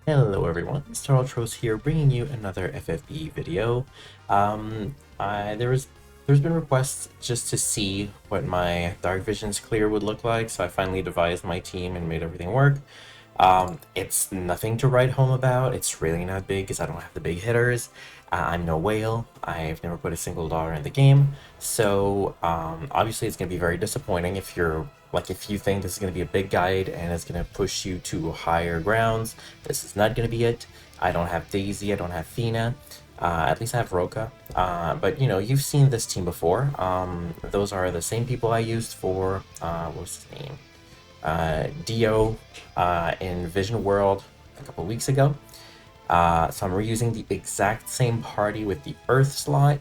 Hello everyone, Starultros here, bringing you another FFBE video. There's been requests just to see what my Dark Visions clear would look like, so I finally devised my team and made everything work. It's nothing to write home about. It's really not big because I don't have the big hitters. I'm no whale. I've never put a single dollar in the game. So obviously it's going to be very disappointing if you think this is going to be a big guide and it's going to push you to higher grounds. This is not going to be it. I don't have Daisy. I don't have Fina. At least I have Roka. But you know, you've seen this team before. Those are the same people I used for, what was his name? Dio in Vision World a couple weeks ago. So I'm reusing the exact same party with the Earth slot.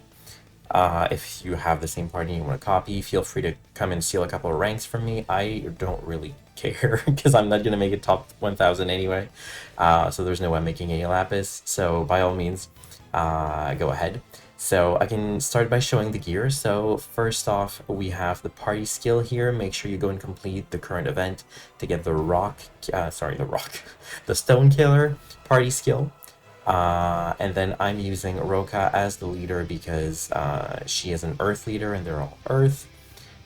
If you have the same party and you want to copy, feel free to come and steal a couple of ranks from me. I don't really care because I'm not going to make it top 1000 anyway. So there's no way I'm making a lapis. So by all means, go ahead. So I can start by showing the gear. So first off, we have the party skill here. Make sure you go and complete the current event to get the the stone killer party skill. And then I'm using Roka as the leader because she is an earth leader and they're all earth.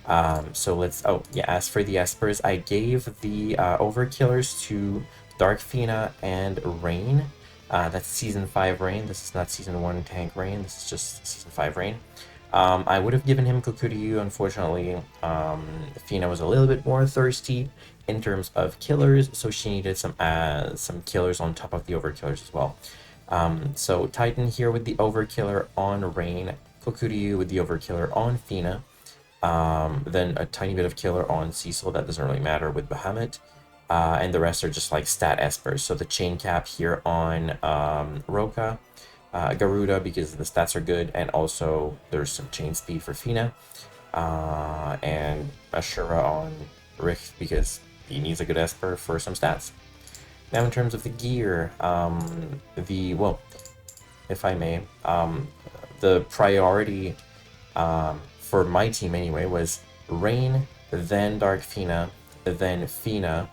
As for the espers, I gave the overkillers to Dark Fina and Rain. That's Season 5 Rain. This is not Season 1 Tank Rain. This is just Season 5 Rain. I would have given him Kukuryu. Unfortunately, Fina was a little bit more thirsty in terms of killers, so she needed some killers on top of the overkillers as well. So Titan here with the overkiller on Rain, Kokuryu with the overkiller on Fina, then a tiny bit of killer on Cecil, that doesn't really matter with Bahamut, and the rest are just like stat espers. So the chain cap here on Roka, Garuda because the stats are good, and also there's some chain speed for Fina, and Ashura on Rick because he needs a good esper for some stats. Now, in terms of the gear, if I may, the priority for my team anyway was Rain, then Dark Fina, then Fina,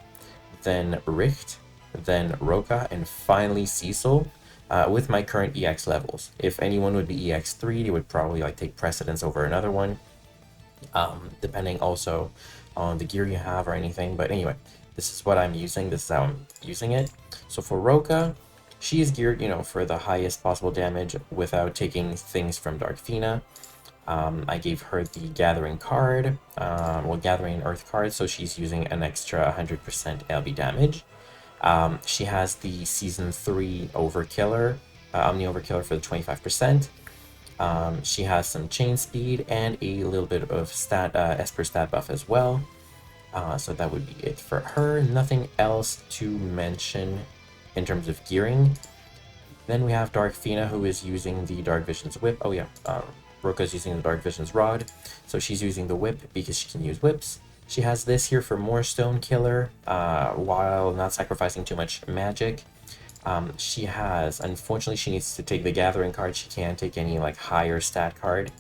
then Richt, then Roka, and finally Cecil, with my current EX levels. If anyone would be EX3, they would probably like take precedence over another one, depending also on the gear you have or anything. But anyway, this is what I'm using. This is how I'm using it. So for Roka, she is geared, you know, for the highest possible damage without taking things from Dark Fina. I gave her the Gathering card, Gathering Earth card, so she's using an extra 100% LB damage. She has the Season 3 Overkiller, Omni Overkiller for the 25%. She has some chain speed and a little bit of Esper stat buff as well. So that would be it for her. Nothing else to mention in terms of gearing. Then we have Dark Fina, who is using the Dark Vision's whip. Oh yeah, Roka's using the Dark Vision's rod. So she's using the whip because she can use whips. She has this here for more stone killer, while not sacrificing too much magic. Unfortunately, she needs to take the Gathering card. She can't take any like higher stat card.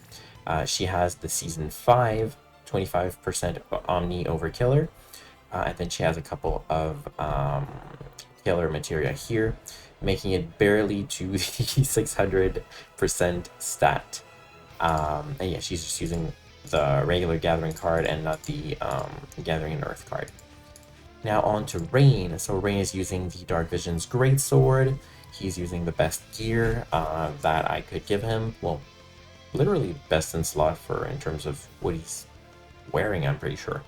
She has the Season 5 25% Omni Overkiller, and then she has a couple of killer materia here, making it barely to the 600% stat. And yeah, she's just using the regular Gathering card and not the Gathering Earth card. Now on to Rain. So Rain is using the Dark Vision's Greatsword. He's using the best gear that I could give him. Well, literally best in slot in terms of what he's wearing, I'm pretty sure,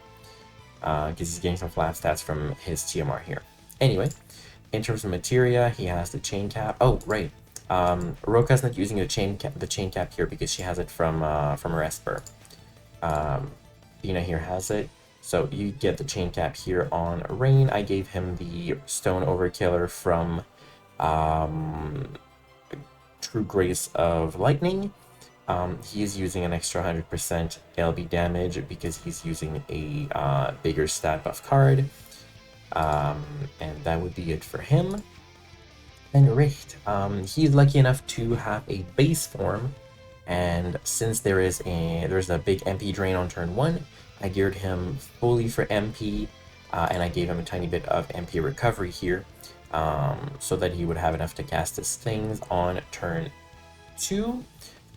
because he's getting some flat stats from his TMR here. Anyway, in terms of materia, he has the chain cap. Oh right, Roka's not using the chain cap here because she has it from her Esper. Fina here has it, so you get the chain cap here on Rain. I gave him the Stone Overkiller from True Grace of Lightning. He's using an extra 100% LB damage because he's using a bigger stat buff card. And that would be it for him. Then Richt, he's lucky enough to have a base form, and since there's a big MP drain on turn 1, I geared him fully for MP, and I gave him a tiny bit of MP recovery here. so that he would have enough to cast his things on turn 2.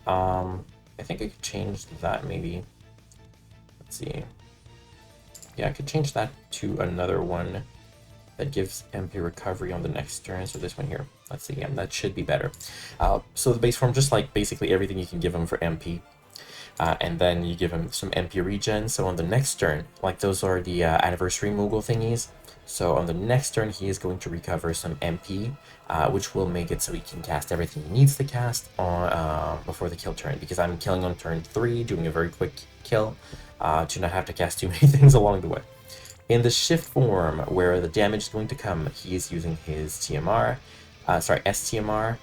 I think I could change that maybe. Let's see. Yeah, I could change that to another one that gives MP recovery on the next turn. So this one here. Let's see. Yeah, that should be better. So the base form, just like basically everything you can give him for MP. And then you give him some MP regen. So on the next turn, like those are the anniversary Moogle thingies. So on the next turn, he is going to recover some MP, which will make it so he can cast everything he needs to cast on before the kill turn. Because I'm killing on turn 3, doing a very quick kill, to not have to cast too many things along the way. In the shift form, where the damage is going to come, he is using his TMR, STMR.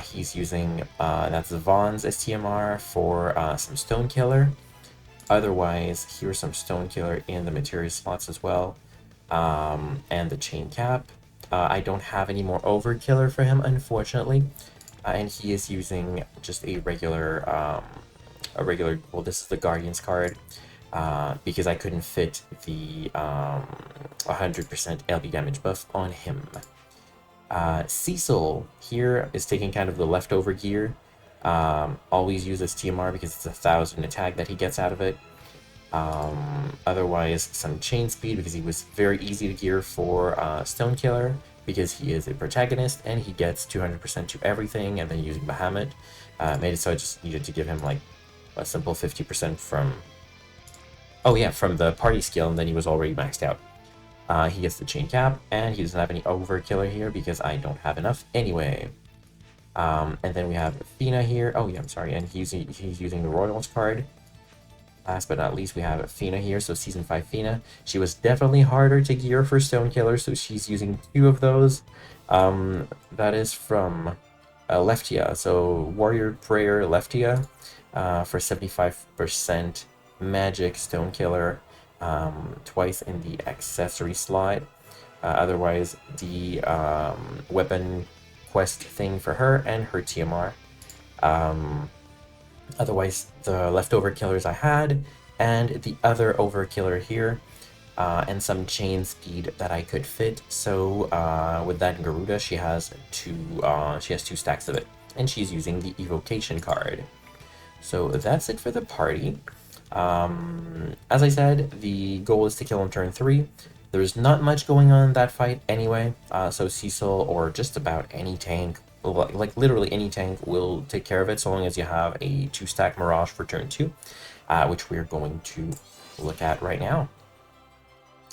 He's using, that's Vaughn's STMR for some Stone Killer. Otherwise, here's some Stone Killer in the materia slots as well. And the Chain Cap. I don't have any more Overkiller for him, unfortunately. And he is using just a regular, well, this is the Guardian's card. Because I couldn't fit the 100% LB damage buff on him. Cecil here is taking kind of the leftover gear. Always uses TMR because it's 1,000 attack that he gets out of it. Otherwise, some chain speed because he was very easy to gear for Stone Killer because he is a protagonist and he gets 200% to everything, and then using Bahamut made it so I just needed to give him like a simple 50% from... Oh yeah, from the party skill, and then he was already maxed out. He gets the Chain Cap, and he doesn't have any Overkiller here because I don't have enough anyway. And then we have Fina here. Oh yeah, I'm sorry, and he's using the Royals card. Last but not least, we have Fina here, so Season 5 Fina. She was definitely harder to gear for Stone Killer, so she's using 2 of those. That is from Leftia, so Warrior Prayer Leftia for 75% magic Stone Killer, twice in the accessory slot. Otherwise, the weapon quest thing for her and her TMR. Otherwise, the leftover killers I had, and the other overkiller here, and some chain speed that I could fit. So with that Garuda, she has 2 stacks of it, and she's using the evocation card. So that's it for the party. As I said, the goal is to kill on turn 3. There's not much going on in that fight anyway, so Cecil or just about any tank, like literally any tank, will take care of it so long as you have a 2-stack Mirage for turn 2, which we're going to look at right now.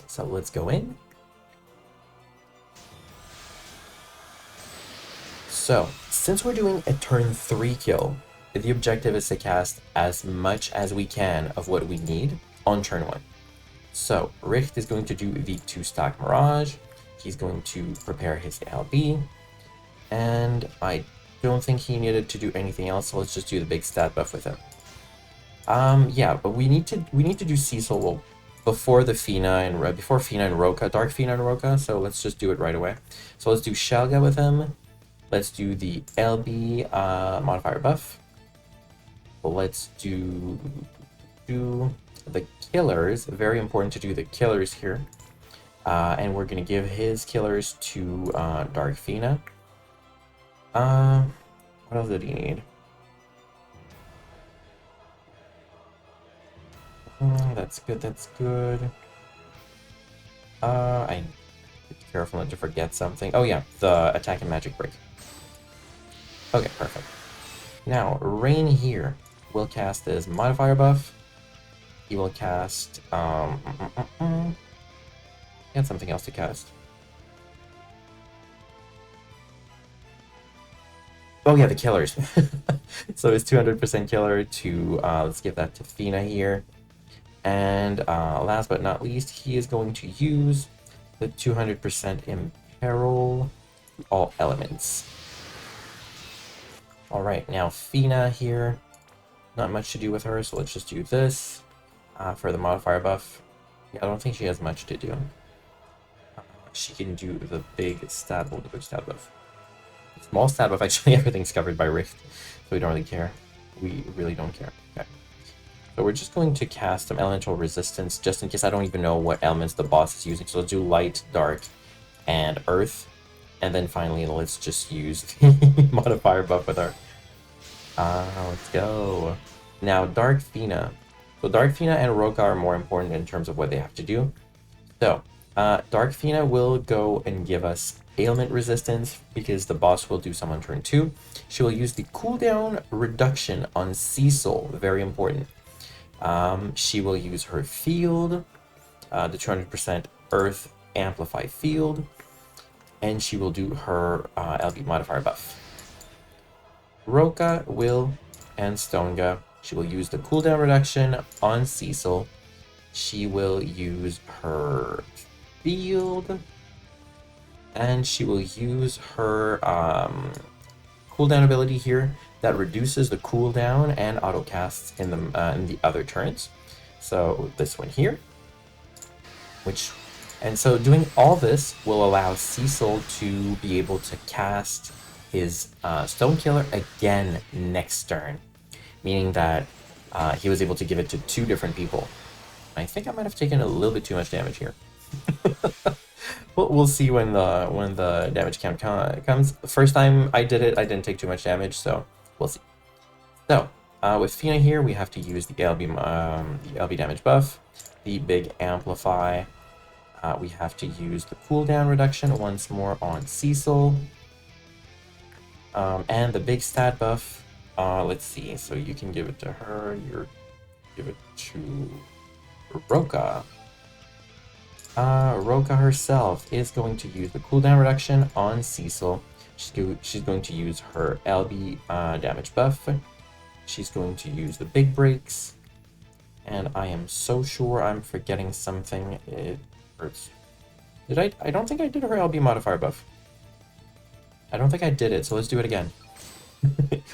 So let's go in. So, since we're doing a turn 3 kill, the objective is to cast as much as we can of what we need on turn 1. So, Richt is going to do the 2-stack Mirage. He's going to prepare his LB. And I don't think he needed to do anything else, so let's just do the big stat buff with him. Yeah, but we need to do Cecil, well, before Fina and Roka, Dark Fina and Roka, so let's just do it right away. So let's do Shelga with him. Let's do the LB modifier buff. Let's do the killers. Very important to do the killers here. And we're going to give his killers to Dark Fina. What else did he need? That's good, that's good. I be careful not to forget something. Oh yeah, the attack and magic break. Okay, perfect. Now, Rain here will cast his modifier buff. He will cast, he had something else to cast. Oh yeah, the killers. So it's 200% killer to, let's give that to Fina here. And last but not least, he is going to use the 200% imperil all elements. Alright, now Fina here. Not much to do with her, so let's just do this for the modifier buff. Yeah, I don't think she has much to do. She can do the big stat, the big stat buff. Small stat buff, actually everything's covered by Rift, so we don't really care. We really don't care. Okay. So we're just going to cast some elemental resistance, just in case I don't even know what elements the boss is using. So let's do light, dark, and earth. And then finally, let's just use the modifier buff with our... let's go. Now, Dark Fina. So Dark Fina and Roka are more important in terms of what they have to do. So, Dark Fina will go and give us ailment resistance because the boss will do some on turn 2. She will use the cooldown reduction on Cecil, very important. She will use her field, the 200% Earth Amplify field, and she will do her LB modifier buff. Roka will, and Stonga, she will use the cooldown reduction on Cecil. She will use her field, and she will use her cooldown ability here that reduces the cooldown and auto casts in the other turns. So this one here, and so doing all this will allow Cecil to be able to cast his Stone Killer again next turn, meaning that he was able to give it to 2 different people. I think I might have taken a little bit too much damage here. We'll see when the damage count comes. The first time I did it, I didn't take too much damage, so we'll see. So with Fina here, we have to use the LB damage buff, the big amplify. We have to use the cooldown reduction once more on Cecil, and the big stat buff. Let's see. So you can give it to her. Give it to Roka. Roka herself is going to use the cooldown reduction on Cecil. She's going to use her LB damage buff. She's going to use the big breaks. And I am so sure I'm forgetting something. It hurts. Did I don't think I did her LB modifier buff. I don't think I did it, so let's do it again.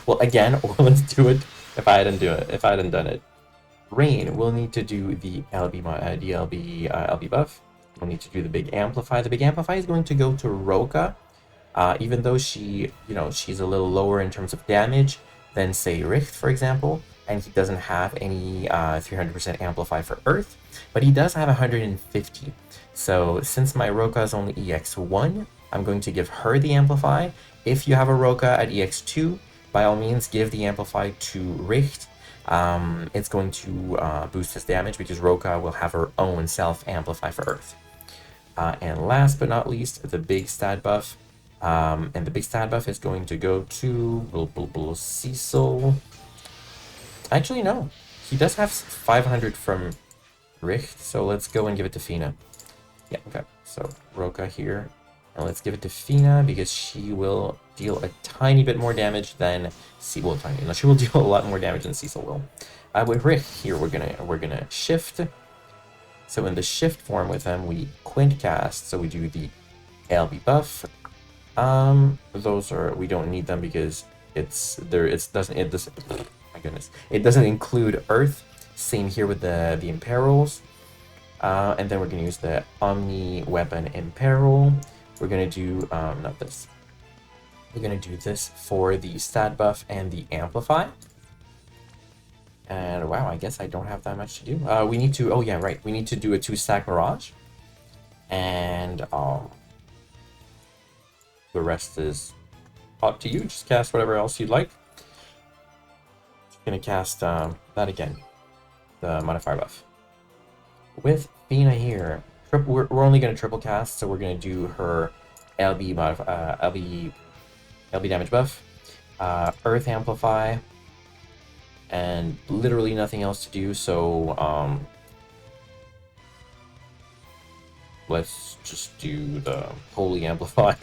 Well, again, or let's do it if I hadn't done it. Rain will need to do the LB buff. We'll need to do the big amplify. The big amplify is going to go to Roka, even though she's a little lower in terms of damage than say Richt, for example, and he doesn't have any 300% amplify for Earth, but he does have 150. So since my Roka is only EX1, I'm going to give her the amplify. If you have a Roka at EX2, by all means give the amplify to Richt. It's going to boost his damage because Roka will have her own self-amplify for Earth. And last but not least, the big stat buff. And the big stat buff is going to go to Cecil. Actually, no. He does have 500 from Richt, so let's go and give it to Fina. Yeah, okay. So Roka here. And let's give it to Fina because she will deal a tiny bit more damage than she will deal a lot more damage than Cecil will. With Rick here, we're gonna shift. So in the shift form with him, we quint cast. So we do the LB buff. We don't need them because my goodness, it doesn't include Earth. Same here with the Imperils. And then we're gonna use the Omni Weapon Imperil. We're going to do, not this. We're going to do this for the stat buff and the amplify. And wow, I guess I don't have that much to do. We need to, oh yeah, right. We need to do a 2-stack mirage. And the rest is up to you. Just cast whatever else you'd like. Just going to cast that again, the modifier buff. With Fina here, we're only going to triple cast, so we're going to do her LB damage buff, Earth Amplify, and literally nothing else to do, so let's just do the Holy Amplify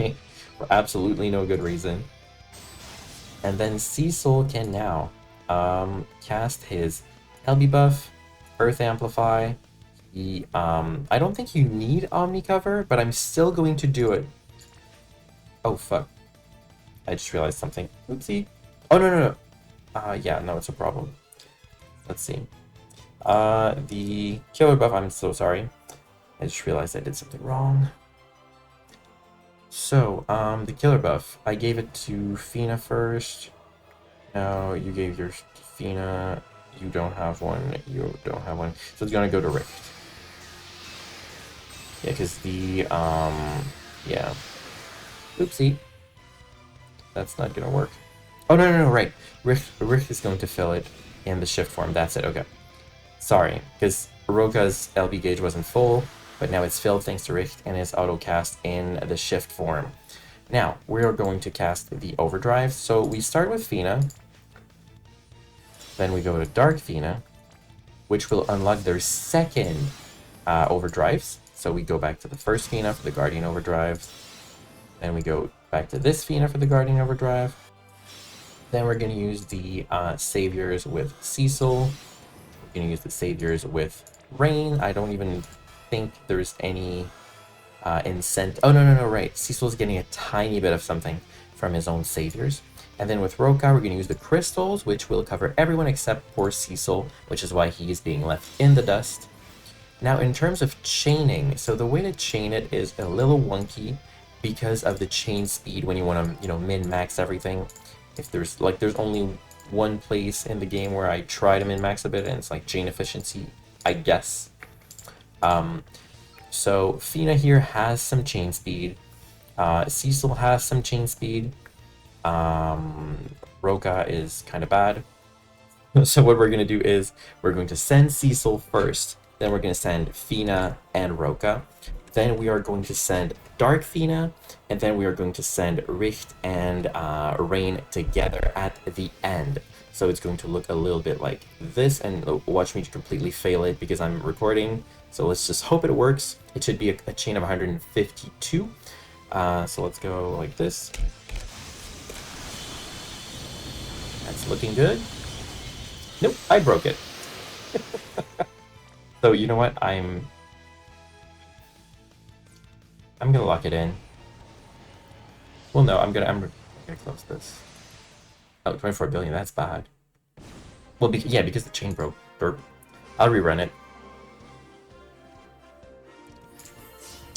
for absolutely no good reason. And then Cecil can now cast his LB buff, Earth Amplify. I don't think you need Omni Cover, but I'm still going to do it. Oh, fuck. I just realized something. Oopsie. Oh, no. Yeah, no, it's a problem. Let's see. The killer buff, I'm so sorry. I just realized I did something wrong. So, the killer buff, I gave it to Fina first. No, you gave yours to Fina. You don't have one. You don't have one. So it's gonna go to Rift. Yeah, because the, yeah. Oopsie. That's not gonna work. Oh, no, right. Richt is going to fill it in the shift form. That's it, okay. Sorry, because Roka's LB gauge wasn't full, but now it's filled thanks to Richt and is auto-cast in the shift form. Now, we're going to cast the overdrive. So we start with Fina, then we go to Dark Fina, which will unlock their second overdrives. So we go back to the first Fina for the Guardian overdrive, then we go back to this Fina for the Guardian overdrive. Then we're going to use the Saviors with Cecil. We're going to use the Saviors with Rain. I don't even think there's any incentive. Oh, no, right. Cecil's getting a tiny bit of something from his own Saviors. And then with Roka, we're going to use the Crystals, which will cover everyone except poor Cecil, which is why he is being left in the dust. Now, in terms of chaining, so the way to chain it is a little wonky because of the chain speed when you want to, min-max everything. If there's only one place in the game where I try to min-max a bit, and it's like chain efficiency, I guess. So Fina here has some chain speed. Cecil has some chain speed. Roka is kind of bad. So what we're going to do is we're going to send Cecil first. Then we're going to send Fina and Roka. Then we are going to send Dark Fina. And then we are going to send Richt and Rain together at the end. So it's going to look a little bit like this. And watch me completely fail it because I'm recording. So let's just hope it works. It should be a chain of 152. So let's go like this. That's looking good. Nope, I broke it. So you know what? I'm gonna lock it in. Well, no, I'm gonna close this. Oh, 24 billion. That's bad. Well, because the chain broke. Burp. I'll rerun it.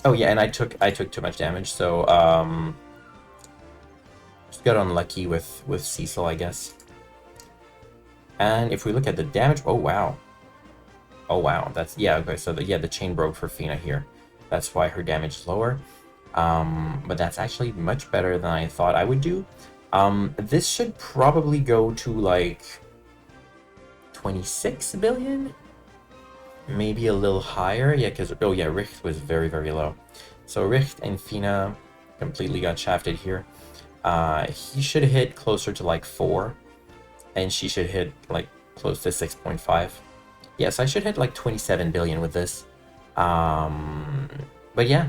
Oh yeah, and I took too much damage, so just got unlucky with Cecil, I guess. And if we look at the damage, oh wow, that's okay. So the chain broke for Fina here. That's why her damage is lower. But that's actually much better than I thought I would do. This should probably go to like 26 billion. Maybe a little higher, yeah, because Richt was very, very low. So Richt and Fina completely got shafted here. He should hit closer to like 4, and she should hit like close to 6.5. Yes, I should hit like 27 billion with this. But yeah,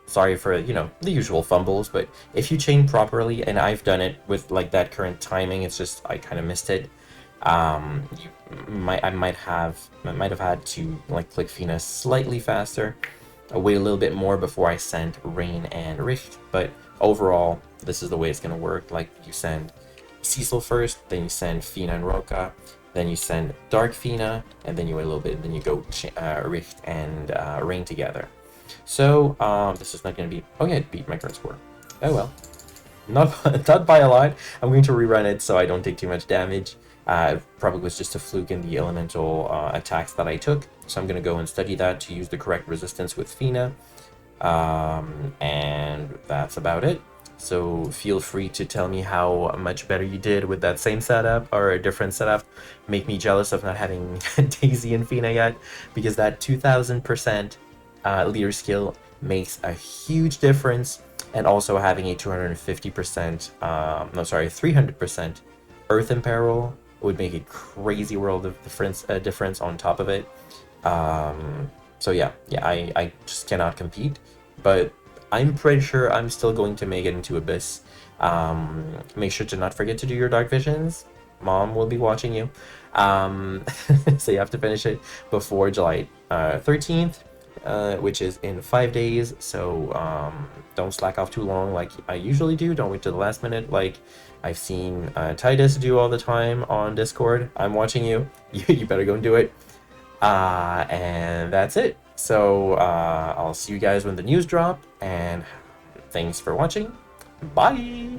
sorry for the usual fumbles, but if you chain properly, and I've done it with like that current timing, it's just I kind of missed it. I might have had to like click Fina slightly faster, wait a little bit more before I sent Rain and Richt, but overall this is the way it's gonna work. Like you send Cecil first, then you send Fina and Roka, then you send Dark Fina, and then you wait a little bit, and then you go Richt and Rain together. So this is not gonna be. Oh yeah, it beat my current score. Oh well, not by a lot. I'm going to rerun it so I don't take too much damage. Probably was just a fluke in the elemental attacks that I took, so I'm going to go and study that to use the correct resistance with Fina, and that's about it. So feel free to tell me how much better you did with that same setup or a different setup. Make me jealous of not having Daisy and Fina yet, because that 2000% leader skill makes a huge difference, and also having a 300% Earth Imperil would make a crazy world of difference on top of it. So yeah, I just cannot compete, but I'm pretty sure I'm still going to make it into Abyss. Make sure to not forget to do your Dark Visions. Mom will be watching you. So you have to finish it before July 13th, which is in 5 days. So don't slack off too long like I usually do. Don't wait till the last minute like I've seen Titus do all the time on Discord. I'm watching you. You better go and do it. And that's it. So I'll see you guys when the news drop, and thanks for watching. Bye!